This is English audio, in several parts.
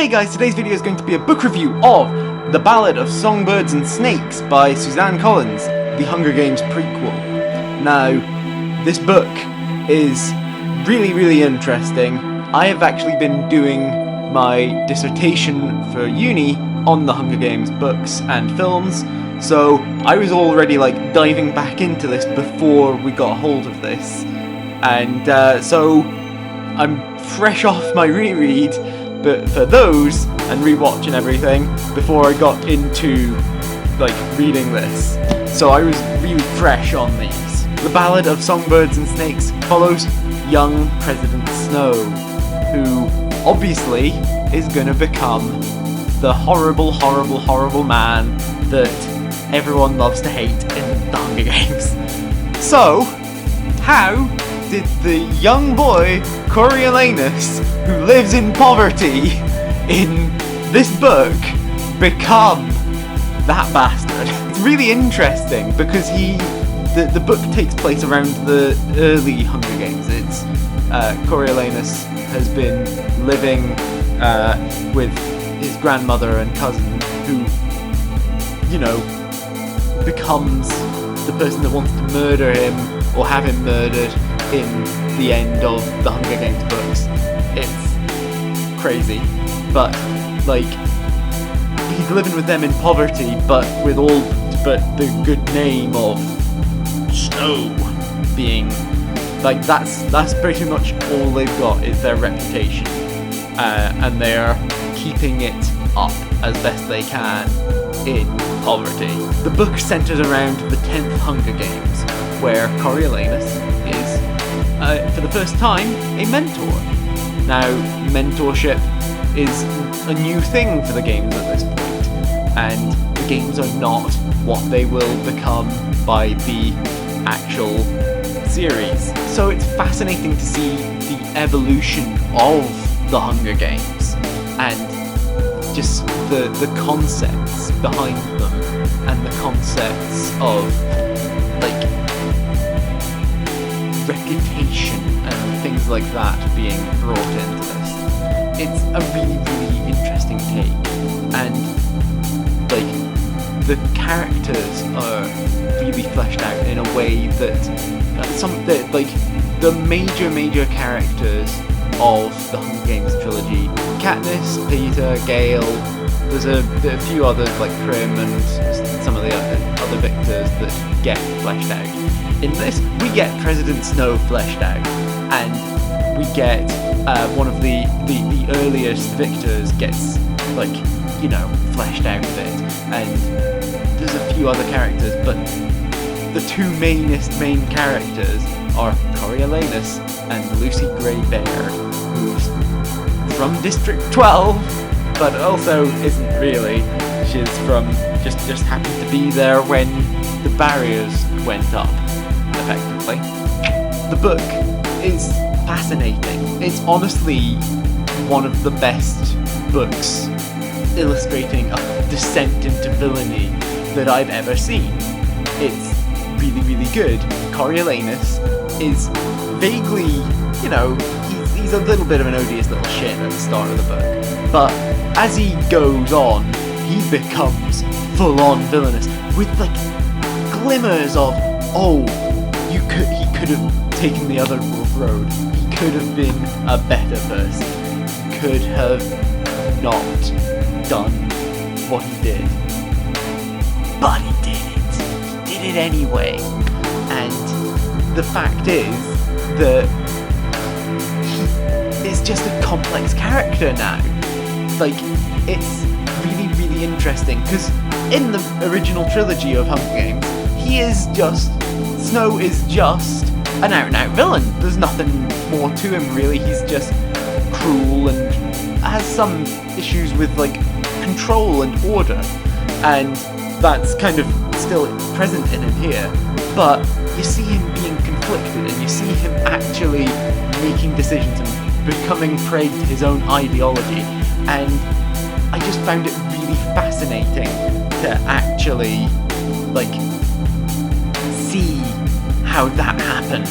Hey guys, today's video is going to be a book review of The Ballad of Songbirds and Snakes by Suzanne Collins, the Hunger Games prequel. Now, this book is really interesting. I have actually been doing my dissertation for uni on the Hunger Games books and films, so I was already diving back into this before we got hold of this, and so I'm fresh off my reread but for those and rewatch and everything before I got into reading this, so I was really fresh on these. The Ballad of Songbirds and Snakes follows young President Snow, who obviously is gonna become the horrible man that everyone loves to hate in the Hunger Games. So, how did the young boy Coriolanus, who lives in poverty in this book, become that bastard? It's really interesting because the book takes place around the early Hunger Games. It's Coriolanus has been living with his grandmother and cousin, who, becomes the person that wants to murder him or have him murdered in the end of the Hunger Games books. It's crazy, but he's living with them in poverty, but with the good name of Snow being that's pretty much all they've got is their reputation, and they're keeping it up as best they can in poverty. The book centers around the 10th Hunger Games, where Coriolanus is, for the first time, a mentor. Now, mentorship is a new thing for the games at this point, and the games are not what they will become by the actual series. So it's fascinating to see the evolution of the Hunger Games, and just the concepts behind them, and the concepts of reputation and things like that being brought into this. It's a really interesting take, and the characters are really fleshed out in a way that the major characters of the Hunger Games trilogy, Katniss, Peeta, Gale, there's a few others like Prim and some of the other victors that get fleshed out. In this, we get President Snow fleshed out, and we get one of the earliest victors gets fleshed out a bit, and there's a few other characters, but the two main characters are Coriolanus and Lucy Grey Bear, who's from District 12, but also isn't really. She's from just happened to be there when the barriers went up, effectively. The book is fascinating. It's honestly one of the best books illustrating a descent into villainy that I've ever seen. It's really good. Coriolanus is vaguely, he's a little bit of an odious little shit at the start of the book, but as he goes on, he becomes full-on villainous with glimmers of, he could have taken the other road. He could have been a better person. He could have not done what he did. But he did it. He did it anyway. And the fact is that he is just a complex character now. It's really interesting, because in the original trilogy of Hunger Games, Snow is just an out-and-out villain. There's nothing more to him, really. He's just cruel and has some issues with control and order, and that's kind of still present in him here, but you see him being conflicted, and you see him actually making decisions and becoming prey to his own ideology, and I just found it really fascinating to actually see how that happened,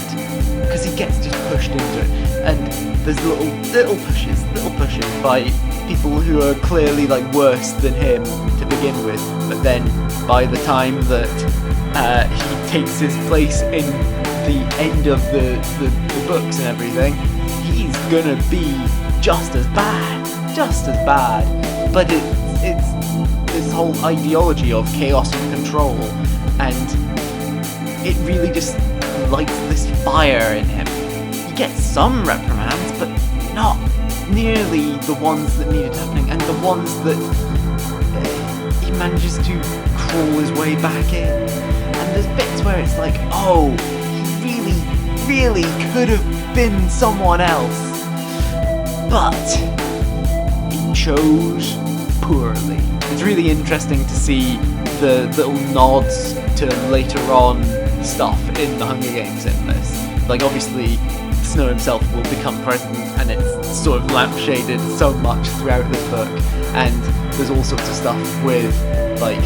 because he gets just pushed into it, and there's little pushes by people who are clearly like worse than him to begin with, but then by the time that he takes his place in the end of the books and everything, he's gonna be just as bad. But it's this whole ideology of chaos and control, and it really just lights this fire in him. He gets some reprimands, but not nearly the ones that needed happening, and the ones that he manages to crawl his way back in. And there's bits where it's like, oh, he really could have been someone else, but he chose poorly. It's really interesting to see the little nods to later on stuff in the Hunger Games in this. Like, obviously, Snow himself will become president, and it's sort of lampshaded so much throughout this book. And there's all sorts of stuff with, like,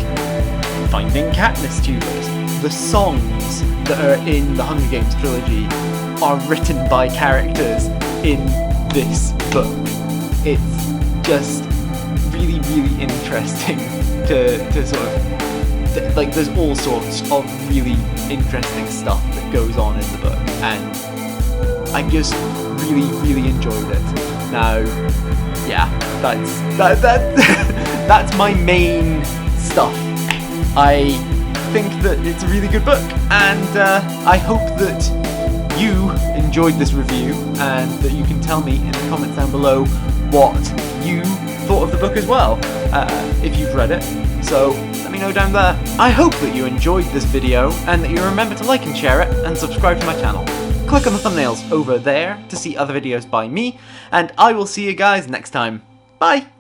finding Katniss tubers. The songs that are in the Hunger Games trilogy are written by characters in this book. It's just really interesting to sort of, like, there's all sorts of really interesting stuff that goes on in the book, and I just really enjoyed it. Now, yeah, that's my main stuff. I think that it's a really good book, and I hope that you enjoyed this review, and that you can tell me in the comments down below what you thought of the book as well, if you've read it. So let me know down there. I hope that you enjoyed this video, and that you remember to like and share it, and subscribe to my channel. Click on the thumbnails over there to see other videos by me, and I will see you guys next time. Bye!